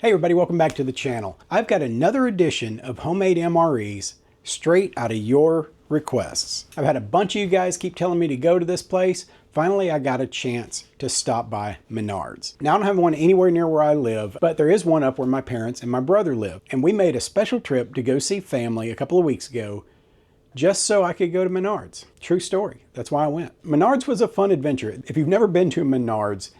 Hey everybody, welcome back to the channel. I've got another edition of homemade MREs straight out of your requests. I've had a bunch of you guys keep telling me to go to this place. Finally, I got a chance to stop by Menard's. Now, I don't have one anywhere near where I live, but there is one up where my parents and my brother live. And we made a special trip to go see family a couple of weeks ago just so I could go to Menard's. True story. That's why I went. Menard's was a fun adventure. If you've never been to Menard's,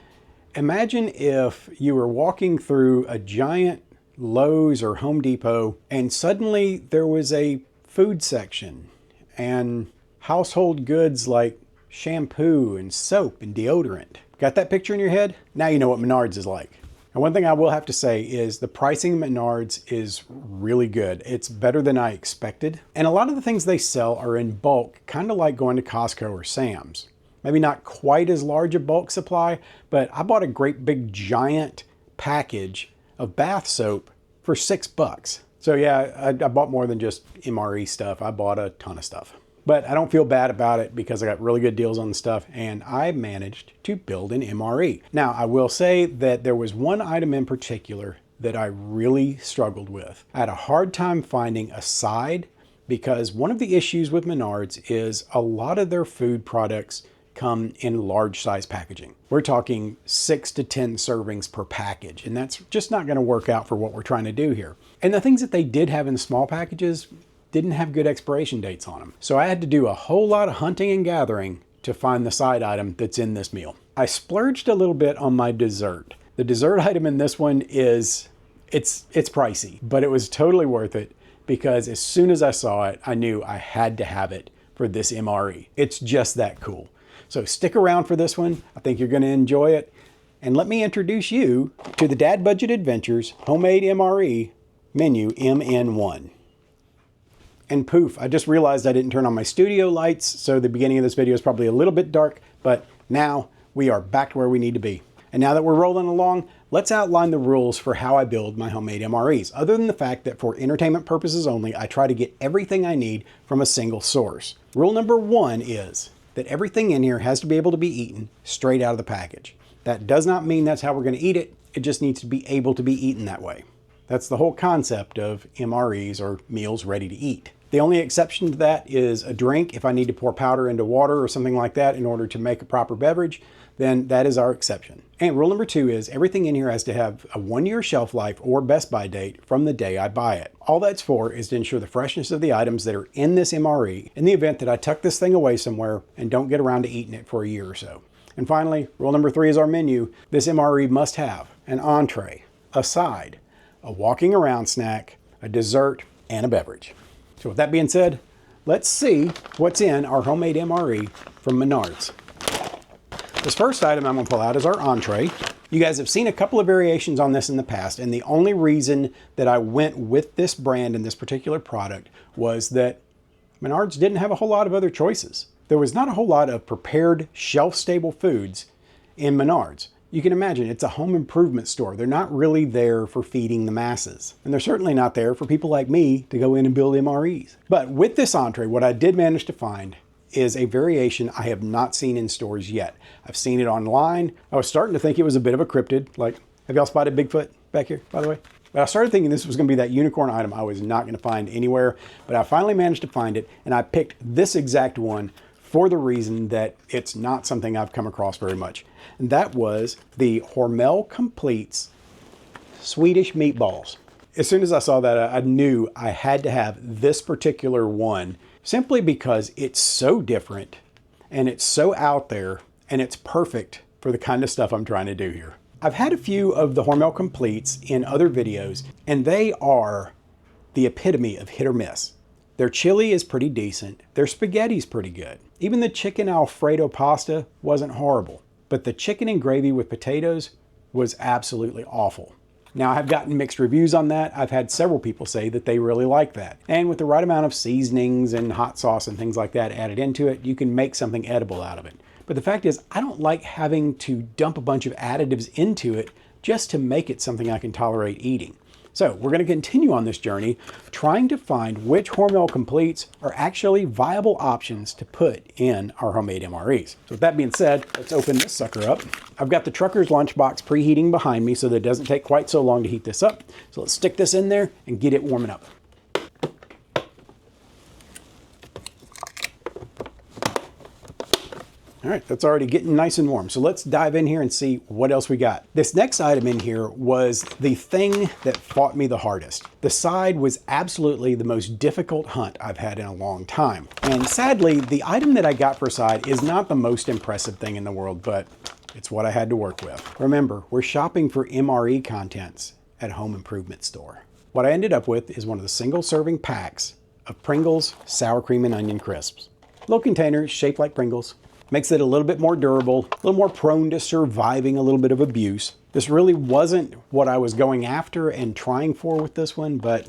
imagine if you were walking through a giant Lowe's or Home Depot and suddenly there was a food section and household goods like shampoo and soap and deodorant. Got that picture in your head? Now you know what Menard's is like. And one thing I will have to say is the pricing at Menard's is really good. It's better than I expected. And a lot of the things they sell are in bulk, kind of like going to Costco or Sam's. Maybe not quite as large a bulk supply, but I bought a great big giant package of bath soap for $6. So yeah, I bought more than just MRE stuff. I bought a ton of stuff. But I don't feel bad about it because I got really good deals on the stuff and I managed to build an MRE. Now, I will say that there was one item in particular that I really struggled with. I had a hard time finding a side because one of the issues with Menard's is a lot of their food products come in large size packaging. We're talking 6 to 10 servings per package, and that's just not gonna work out for what we're trying to do here. And the things that they did have in small packages didn't have good expiration dates on them. So I had to do a whole lot of hunting and gathering to find the side item that's in this meal. I splurged a little bit on my dessert. The dessert item in this one it's pricey, but it was totally worth it because as soon as I saw it, I knew I had to have it for this MRE. It's just that cool. So stick around for this one. I think you're going to enjoy it. And let me introduce you to the Dad Budget Adventures Homemade MRE Menu MN1. And poof, I just realized I didn't turn on my studio lights, so the beginning of this video is probably a little bit dark, but now we are back to where we need to be. And now that we're rolling along, let's outline the rules for how I build my homemade MREs, other than the fact that for entertainment purposes only, I try to get everything I need from a single source. Rule number 1 is that everything in here has to be able to be eaten straight out of the package. That does not mean that's how we're going to eat it. It just needs to be able to be eaten that way. That's the whole concept of MREs, or meals ready to eat. The only exception to that is a drink. If I need to pour powder into water or something like that in order to make a proper beverage, then that is our exception. And rule number 2 is everything in here has to have a 1-year shelf life or best by date from the day I buy it. All that's for is to ensure the freshness of the items that are in this MRE in the event that I tuck this thing away somewhere and don't get around to eating it for a year or so. And finally, rule number 3 is our menu. This MRE must have an entree, a side, a walking around snack, a dessert, and a beverage. So with that being said, let's see what's in our homemade MRE from Menard's. This first item I'm going to pull out is our entree. You guys have seen a couple of variations on this in the past, and the only reason that I went with this brand and this particular product was that Menard's didn't have a whole lot of other choices. There was not a whole lot of prepared shelf-stable foods in Menard's. You can imagine it's a home improvement store. They're not really there for feeding the masses. And they're certainly not there for people like me to go in and build MREs. But with this entree, what I did manage to find is a variation I have not seen in stores yet. I've seen it online. I was starting to think it was a bit of a cryptid. Like, have y'all spotted Bigfoot back here, by the way? But I started thinking this was going to be that unicorn item I was not going to find anywhere. But I finally managed to find it, and I picked this exact one for the reason that it's not something I've come across very much. And that was the Hormel Completes Swedish meatballs. As soon as I saw that, I knew I had to have this particular one simply because it's so different and it's so out there and it's perfect for the kind of stuff I'm trying to do here. I've had a few of the Hormel Completes in other videos, and they are the epitome of hit or miss. Their chili is pretty decent. Their spaghetti's pretty good. Even the chicken Alfredo pasta wasn't horrible, but the chicken and gravy with potatoes was absolutely awful. Now, I've gotten mixed reviews on that. I've had several people say that they really like that. And with the right amount of seasonings and hot sauce and things like that added into it, you can make something edible out of it. But the fact is, I don't like having to dump a bunch of additives into it just to make it something I can tolerate eating. So we're going to continue on this journey trying to find which Hormel completes are actually viable options to put in our homemade MREs. So with that being said, let's open this sucker up. I've got the trucker's lunchbox preheating behind me so that it doesn't take quite so long to heat this up. So let's stick this in there and get it warming up. All right, that's already getting nice and warm. So let's dive in here and see what else we got. This next item in here was the thing that fought me the hardest. The side was absolutely the most difficult hunt I've had in a long time. And sadly, the item that I got for side is not the most impressive thing in the world, but it's what I had to work with. Remember, we're shopping for MRE contents at a home improvement store. What I ended up with is one of the single serving packs of Pringles sour cream and onion crisps. Little containers shaped like Pringles. Makes it a little bit more durable, a little more prone to surviving a little bit of abuse. This really wasn't what I was going after and trying for with this one, but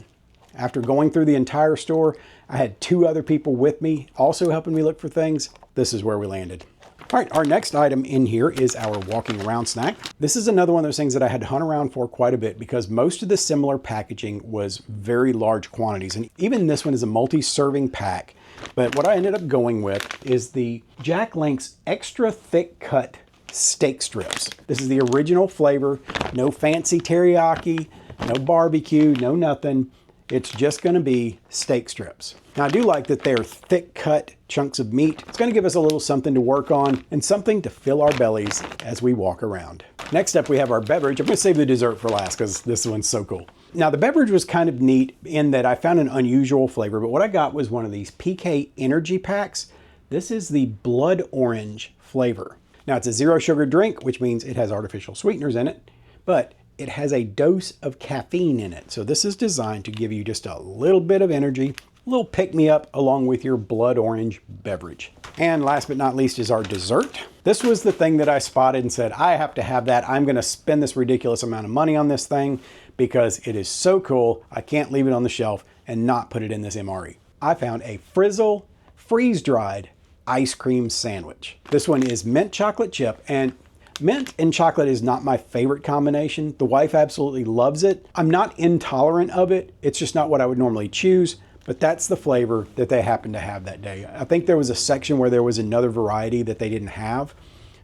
after going through the entire store, I had 2 other people with me also helping me look for things. This is where we landed. All right, our next item in here is our walking around snack. This is another one of those things that I had to hunt around for quite a bit because most of the similar packaging was very large quantities. And even this one is a multi-serving pack. But what I ended up going with is the Jack Link's extra thick cut steak strips. This is the original flavor, no fancy teriyaki, no barbecue, no nothing. It's just gonna be steak strips. Now I do like that they're thick cut chunks of meat. It's gonna give us a little something to work on and something to fill our bellies as we walk around. Next up we have our beverage. I'm gonna save the dessert for last because this one's so cool. Now the beverage was kind of neat in that I found an unusual flavor, but what I got was one of these PK energy packs. This is the blood orange flavor. Now it's a 0 sugar drink, which means it has artificial sweeteners in it, but it has a dose of caffeine in it. So this is designed to give you just a little bit of energy, a little pick-me-up along with your blood orange beverage. And last but not least is our dessert. This was the thing that I spotted and said, I have to have that. I'm gonna spend this ridiculous amount of money on this thing because it is so cool. I can't leave it on the shelf and not put it in this MRE. I found a Frizzle freeze-dried ice cream sandwich. This one is mint chocolate chip, and mint and chocolate is not my favorite combination. The wife absolutely loves it. I'm not intolerant of it. It's just not what I would normally choose, but that's the flavor that they happened to have that day. I think there was a section where there was another variety that they didn't have.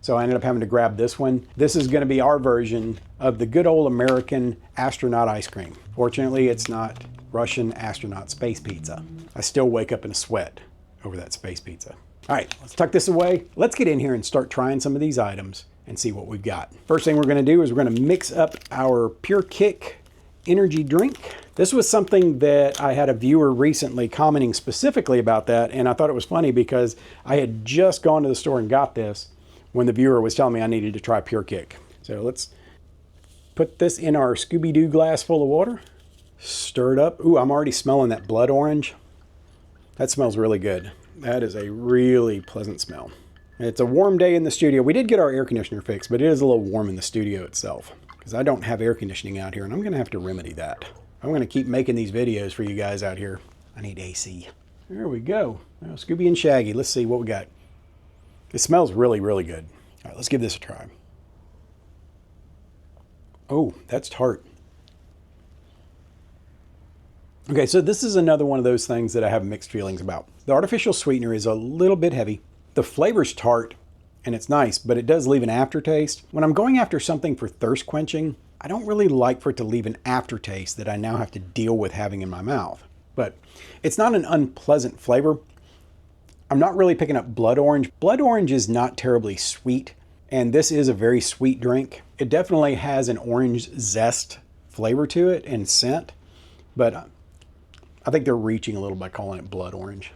So I ended up having to grab this one. This is gonna be our version of the good old American astronaut ice cream. Fortunately, it's not Russian astronaut space pizza. I still wake up in a sweat over that space pizza. All right, let's tuck this away. Let's get in here and start trying some of these items and see what we've got. First thing we're gonna do is we're gonna mix up our Pure Kick energy drink. This was something that I had a viewer recently commenting specifically about that, and I thought it was funny because I had just gone to the store and got this when the viewer was telling me I needed to try Pure Kick. So let's put this in our Scooby-Doo glass full of water. Stir it up. Ooh, I'm already smelling that blood orange. That smells really good. That is a really pleasant smell. It's a warm day in the studio. We did get our air conditioner fixed, but it is a little warm in the studio itself because I don't have air conditioning out here, and I'm gonna have to remedy that. I'm gonna keep making these videos for you guys out here. I need AC. There we go. Well, Scooby and Shaggy. Let's see what we got. It smells really, really good. All right, let's give this a try. Oh, that's tart. Okay, so this is another one of those things that I have mixed feelings about. The artificial sweetener is a little bit heavy. The flavor's tart, and it's nice, but it does leave an aftertaste. When I'm going after something for thirst quenching, I don't really like for it to leave an aftertaste that I now have to deal with having in my mouth. But it's not an unpleasant flavor. I'm not really picking up blood orange. Blood orange is not terribly sweet, and this is a very sweet drink. It definitely has an orange zest flavor to it and scent, but I think they're reaching a little by calling it blood orange.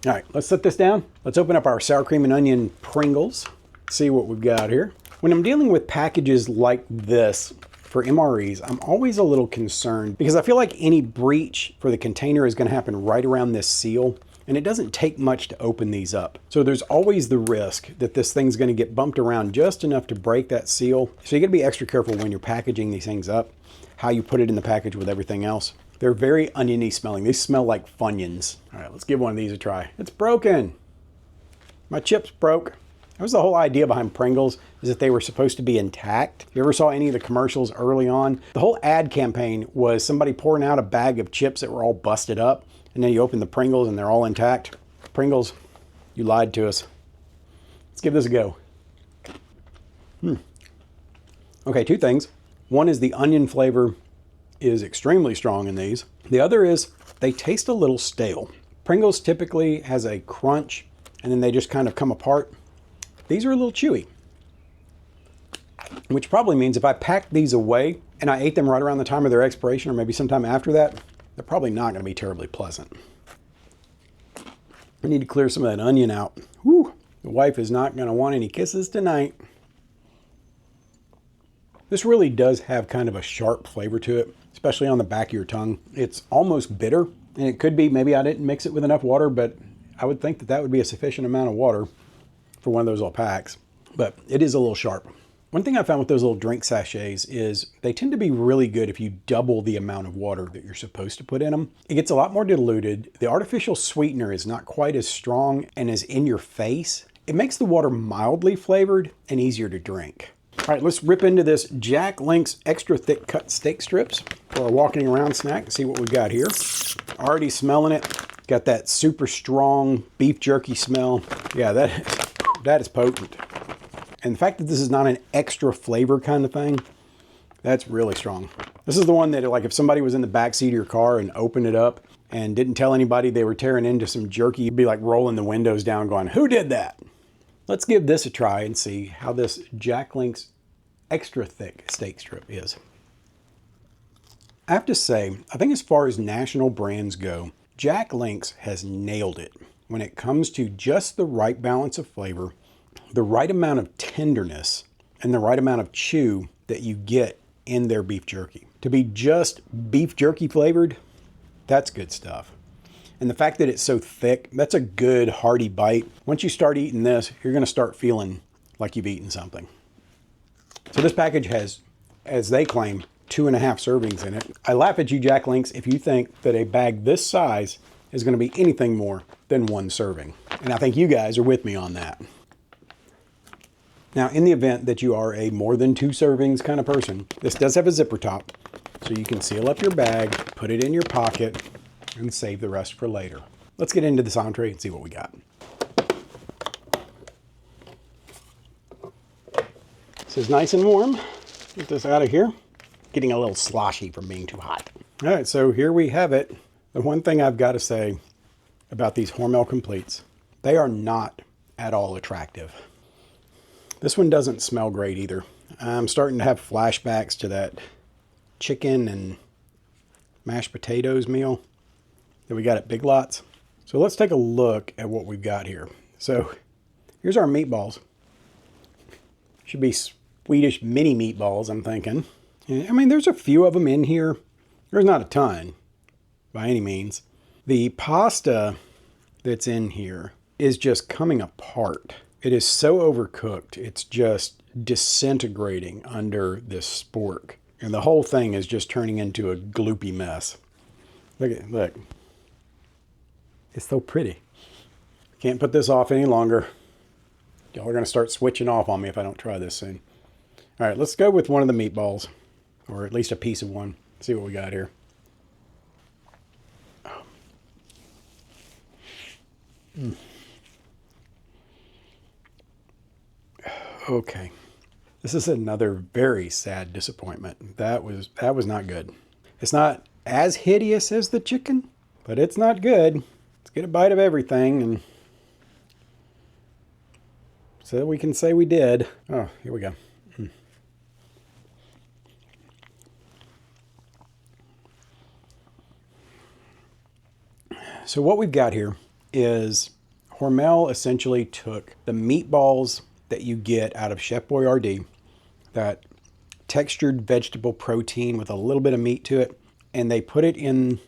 All right, let's set this down. Let's open up our sour cream and onion Pringles, see what we've got here. When I'm dealing with packages like this for MREs, I'm always a little concerned because I feel like any breach for the container is going to happen right around this seal, and it doesn't take much to open these up. So there's always the risk that this thing's going to get bumped around just enough to break that seal. So you got to be extra careful when you're packaging these things up, how you put it in the package with everything else. They're very oniony smelling. They smell like Funyuns. All right, let's give one of these a try. It's broken. My chips broke. That was the whole idea behind Pringles, is that they were supposed to be intact. If you ever saw any of the commercials early on, the whole ad campaign was somebody pouring out a bag of chips that were all busted up, and then you open the Pringles and they're all intact. Pringles, you lied to us. Let's give this a go. Okay, two things. One is the onion flavor is extremely strong in these. The other is they taste a little stale. Pringles typically has a crunch and then they just kind of come apart. These are a little chewy, which probably means if I packed these away and I ate them right around the time of their expiration or maybe sometime after that, they're probably not going to be terribly pleasant. I need to clear some of that onion out. Whew, the wife is not going to want any kisses tonight. This really does have kind of a sharp flavor to it, especially on the back of your tongue. It's almost bitter, and it could be maybe I didn't mix it with enough water, but I would think that that would be a sufficient amount of water for one of those little packs. But it is a little sharp. One thing I found with those little drink sachets is they tend to be really good if you double the amount of water that you're supposed to put in them. It gets a lot more diluted. The artificial sweetener is not quite as strong and as in your face. It makes the water mildly flavored and easier to drink. All right, let's rip into this Jack Link's extra thick cut steak strips for our walking around snack and see what we've got here. Already smelling it. Got that super strong beef jerky smell. Yeah, that is potent. And the fact that this is not an extra flavor kind of thing, that's really strong. This is the one that, like, if somebody was in the back seat of your car and opened it up and didn't tell anybody they were tearing into some jerky, you'd be like rolling the windows down going, who did that? Let's give this a try and see how this Jack Link's extra thick steak strip is. I have to say, I think as far as national brands go, Jack Link's has nailed it when it comes to just the right balance of flavor, the right amount of tenderness, and the right amount of chew that you get in their beef jerky. To be just beef jerky flavored, that's good stuff. And the fact that it's so thick, that's a good hearty bite. Once you start eating this, you're gonna start feeling like you've eaten something. So this package has, as they claim, 2.5 servings in it. I laugh at you, Jack Link's, if you think that a bag this size is gonna be anything more than 1 serving. And I think you guys are with me on that. Now, in the event that you are a more than 2 servings kind of person, this does have a zipper top, so you can seal up your bag, put it in your pocket, and save the rest for later. Let's get into this entree and see what we got. This is nice and warm. Get this out of here. Getting a little sloshy from being too hot. All right, so here we have it. The one thing I've got to say about these Hormel Completes, they are not at all attractive. This one doesn't smell great either. I'm starting to have flashbacks to that chicken and mashed potatoes meal that we got at Big Lots. So let's take a look at what we've got here. So here's our meatballs. Should be Swedish mini meatballs, I'm thinking. I mean, there's a few of them in here. There's not a ton by any means. The pasta that's in here is just coming apart. It is so overcooked. It's just disintegrating under this spork. And the whole thing is just turning into a gloopy mess. Look. It's so pretty. Can't put this off any longer. Y'all are going to start switching off on me if I don't try this soon. All right, let's go with one of the meatballs, or at least a piece of one. See what we got here. Okay. This is another very sad disappointment. That was not good. It's not as hideous as the chicken, but it's not good. Let's get a bite of everything and so we can say we did. Oh, here we go. So what we've got here is Hormel essentially took the meatballs that you get out of Chef Boyardee, that textured vegetable protein with a little bit of meat to it, and they put it in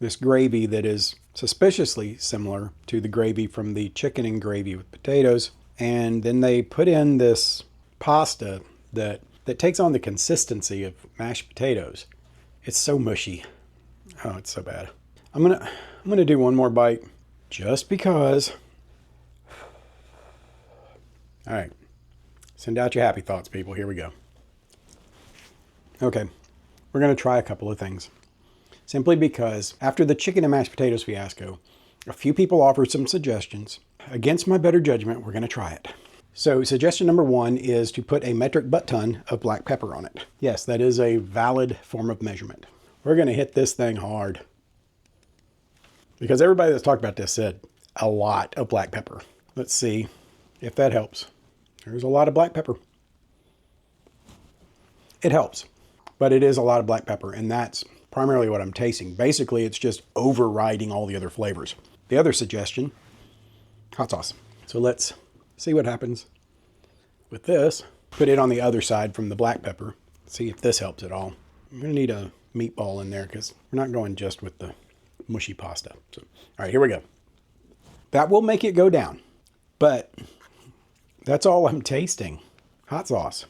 this gravy that is suspiciously similar to the gravy from the chicken and gravy with potatoes. And then they put in this pasta that takes on the consistency of mashed potatoes. It's so mushy. Oh, it's so bad. I'm gonna do one more bite just because. All right, Send out your happy thoughts, people. Here we go. Okay, we're going to try a couple of things. Simply because after the chicken and mashed potatoes fiasco, a few people offered some suggestions. Against my better judgment, we're going to try it. So suggestion number one is to put a metric butt ton of black pepper on it. Yes, that is a valid form of measurement. We're going to hit this thing hard. Because everybody that's talked about this said a lot of black pepper. Let's see if that helps. There's a lot of black pepper. It helps, but it is a lot of black pepper, and that's primarily what I'm tasting. Basically, it's just overriding all the other flavors. The other suggestion, hot sauce. So let's see what happens with this. Put it on the other side from the black pepper. See if this helps at all. I'm gonna need a meatball in there because we're not going just with the mushy pasta. So, all right, here we go. That will make it go down, but that's all I'm tasting. Hot sauce.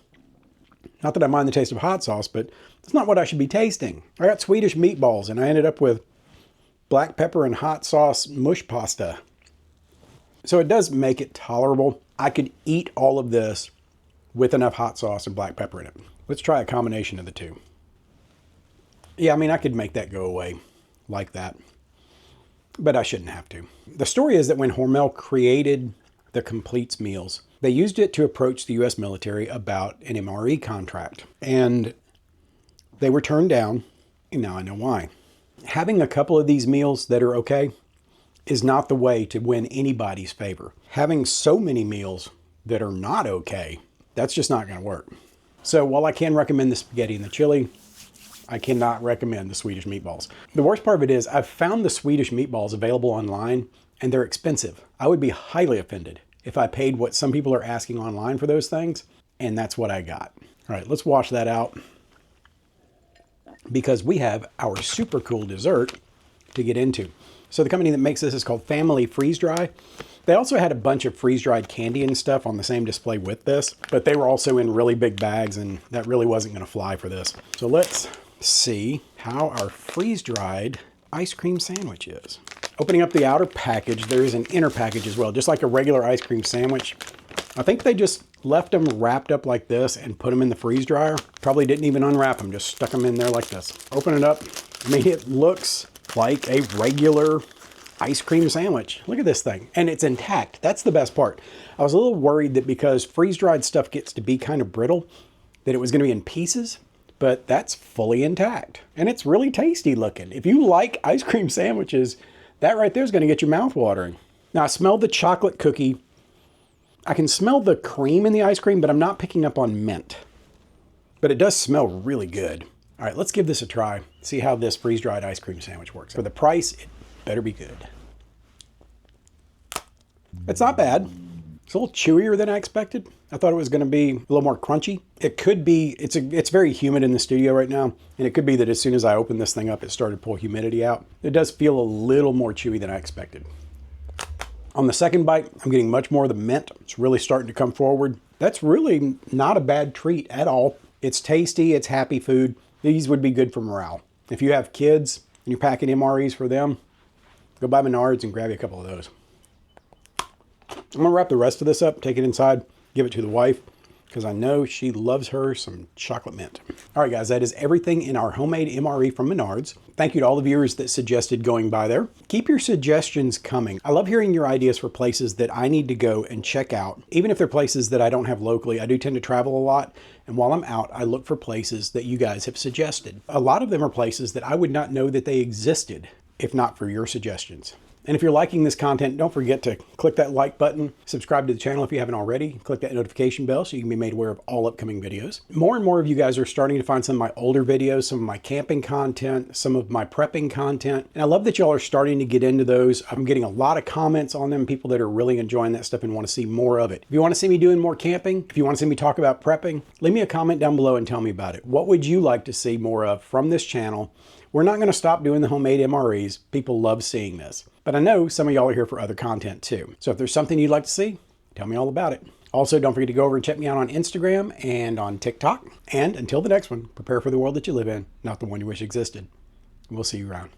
Not that I mind the taste of hot sauce, but that's not what I should be tasting. I got Swedish meatballs and I ended up with black pepper and hot sauce mush pasta. So it does make it tolerable. I could eat all of this with enough hot sauce and black pepper in it. Let's try a combination of the two. Yeah, I mean, I could make that go away like that, but I shouldn't have to. The story is that when Hormel created the Completes meals, they used it to approach the U.S. military about an MRE contract, and they were turned down, and now I know why. Having a couple of these meals that are okay is not the way to win anybody's favor. Having so many meals that are not okay, that's just not going to work. So while I can recommend the spaghetti and the chili, I cannot recommend the Swedish meatballs. The worst part of it is I've found the Swedish meatballs available online and they're expensive. I would be highly offended if I paid what some people are asking online for those things, and that's what I got. All right, let's wash that out because we have our super cool dessert to get into. So the company that makes this is called Family Freeze Dry. They also had a bunch of freeze-dried candy and stuff on the same display with this, but they were also in really big bags and that really wasn't gonna fly for this. So let's see how our freeze-dried ice cream sandwich is. Opening up the outer package, there is an inner package as well, just like a regular ice cream sandwich. I think they just left them wrapped up like this and put them in the freeze dryer. Probably didn't even unwrap them, just stuck them in there like this. Open it up. I mean, it looks like a regular ice cream sandwich. Look at this thing. And it's intact. That's the best part. I was a little worried that because freeze-dried stuff gets to be kind of brittle, that it was going to be in pieces, but that's fully intact. And it's really tasty looking. If you like ice cream sandwiches, that right there is going to get your mouth watering. Now, I smell the chocolate cookie. I can smell the cream in the ice cream, but I'm not picking up on mint. But it does smell really good. All right, let's give this a try. See how this freeze-dried ice cream sandwich works. For the price, it better be good. It's not bad. It's a little chewier than I expected. I thought it was going to be a little more crunchy. It could be, it's very humid in the studio right now, and it could be that as soon as I opened this thing up, it started to pull humidity out. It does feel a little more chewy than I expected. On the second bite, I'm getting much more of the mint. It's really starting to come forward. That's really not a bad treat at all. It's tasty, it's happy food. These would be good for morale. If you have kids and you're packing MREs for them, go buy Menards and grab you a couple of those. I'm gonna wrap the rest of this up, take it inside, give it to the wife, because I know she loves her some chocolate mint. All right, guys, that is everything in our homemade MRE from Menards. Thank you to all the viewers that suggested going by there. Keep your suggestions coming. I love hearing your ideas for places that I need to go and check out. Even if they're places that I don't have locally, I do tend to travel a lot. And while I'm out, I look for places that you guys have suggested. A lot of them are places that I would not know that they existed if not for your suggestions. And if you're liking this content, don't forget to click that like button, subscribe to the channel if you haven't already, click that notification bell so you can be made aware of all upcoming videos. More and more of you guys are starting to find some of my older videos, some of my camping content, some of my prepping content. And I love that y'all are starting to get into those. I'm getting a lot of comments on them, people that are really enjoying that stuff and want to see more of it. If you want to see me doing more camping, if you want to see me talk about prepping, leave me a comment down below and tell me about it. What would you like to see more of from this channel? We're not going to stop doing the homemade MREs. People love seeing this. But I know some of y'all are here for other content too. So if there's something you'd like to see, tell me all about it. Also, don't forget to go over and check me out on Instagram and on TikTok. And until the next one, prepare for the world that you live in, not the one you wish existed. We'll see you around.